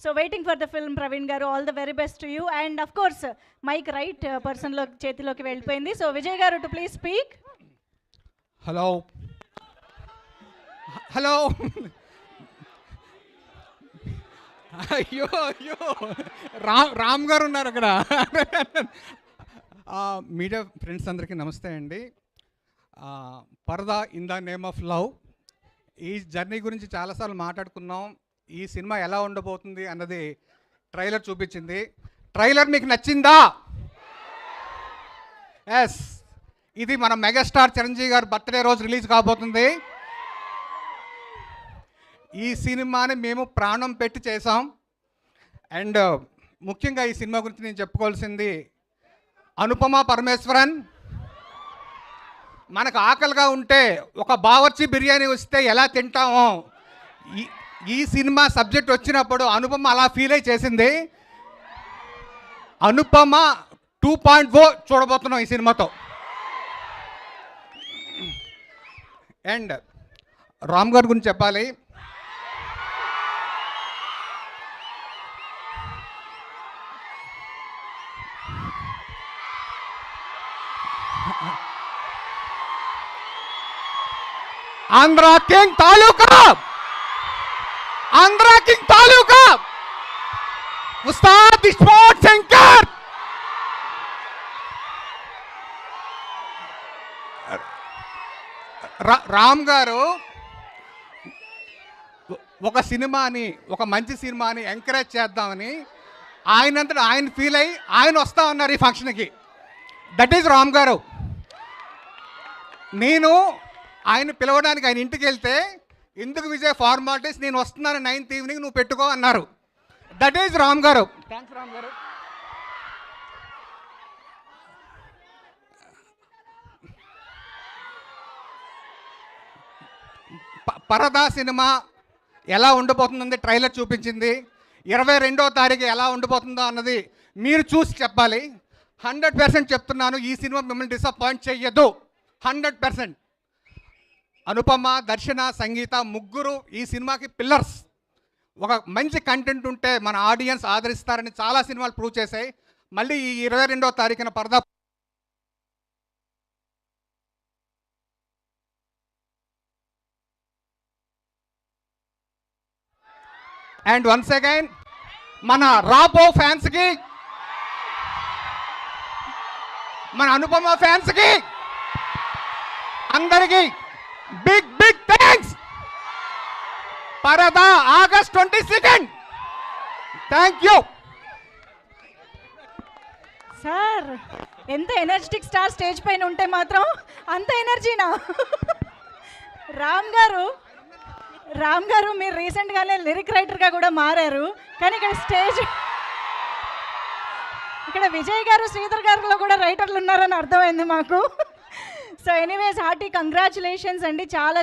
So waiting for the film Praveen garu, all the very best to you. And of course mike right పర్సన్లో చేతిలోకి వెళ్ళిపోయింది. So Vijay garu to please speak. Hello hello అయ్యో అయ్యో రామ్ గారు ఉన్నారు అక్కడ. మీడియా ఫ్రెండ్స్ అందరికీ నమస్తే అండి. పరదా in the name of love, ఈ జర్నీ గురించి చాలాసార్లు మాట్లాడుకున్నాం. ఈ సినిమా ఎలా ఉండబోతుంది అన్నది ట్రైలర్ చూపించింది. ట్రైలర్ మీకు నచ్చిందా? ఎస్, ఇది మన మెగాస్టార్ చిరంజీవి గారు బర్త్డే రోజు రిలీజ్ కాబోతుంది. ఈ సినిమాని మేము ప్రాణం పెట్టి చేసాం. అండ్ ముఖ్యంగా ఈ సినిమా గురించి నేను చెప్పుకోవాల్సింది, అనుపమ పరమేశ్వరన్, మనకు ఆకలిగా ఉంటే ఒక బావర్చి బిర్యానీ వస్తే ఎలా తింటామో, ఈ సినిమా సబ్జెక్ట్ వచ్చినప్పుడు అనుపమ అలా ఫీల్ అయి చేసింది. అనుపమ 2.0 చూడబోతున్నాం ఈ సినిమాతో. అండ్ రామ్ గారి గురించి చెప్పాలి. ఆంధ్ర కింగ్ తాలూకా, ఆంధ్ర కింగ్ తాలూకా ఉస్తాద్ ఇస్మార్ట్ శంకర్. రామ్ గారు ఒక సినిమాని, ఒక మంచి సినిమాని ఎంకరేజ్ చేద్దామని ఆయనంతటా ఆయన ఫీల్ అయ్యి ఆయన వస్తా ఉన్నారు ఈ ఫంక్షన్కి. దట్ ఈజ్ రామ్ గారు. నేను ఆయన పిలవడానికి ఆయన ఇంటికి వెళ్తే, ఎందుకు విజయ్ ఫార్మాలిటీస్, నేను వస్తున్నాను 9th ఈవినింగ్, నువ్వు పెట్టుకో అన్నారు. దట్ ఈజ్ రామ్ గారు. థ్యాంక్స్ రామ్ గారు. పరదా సినిమా ఎలా ఉండబోతుందని ట్రైలర్ చూపించింది. 22వ తారీఖు ఎలా ఉండబోతుందో అన్నది మీరు చూసి చెప్పాలి. 100% చెప్తున్నాను, ఈ సినిమా మిమ్మల్ని డిసప్పాయింట్ చెయ్యదు. 100%. అనుపమ, దర్శన, సంగీత ముగ్గురు ఈ సినిమాకి పిల్లర్స్. ఒక మంచి కంటెంట్ ఉంటే మన ఆడియన్స్ ఆదరిస్తారని చాలా సినిమాలు ప్రూవ్ చేశాయి. మళ్ళీ ఈ 22వ తారీఖున పరదా. అండ్ వన్స్ అగైన్ మన రాబో ఫ్యాన్స్కి, మన అనుపమ ఫ్యాన్స్కి అందరికీ బిగ్ బిగ్ థ్యాంక్స్. పరదా August 22. Thank you sir. ఎంత ఎనర్జెటిక్ స్టార్ స్టేజ్ పైన ఉంటే మాత్రం అంత ఎనర్జీనా? రామ్ గారు మీరు రీసెంట్గానే లిరిక్ రైటర్గా కూడా మారారు, కానీ ఇక్కడ విజయ్ గారు, శ్రీధర్ గారిలో కూడా రైటర్లు ఉన్నారని అర్థమైంది మాకు. సో ఎనీవేస్ హార్టీ కంగ్రాచులేషన్స్ అండి. చాలా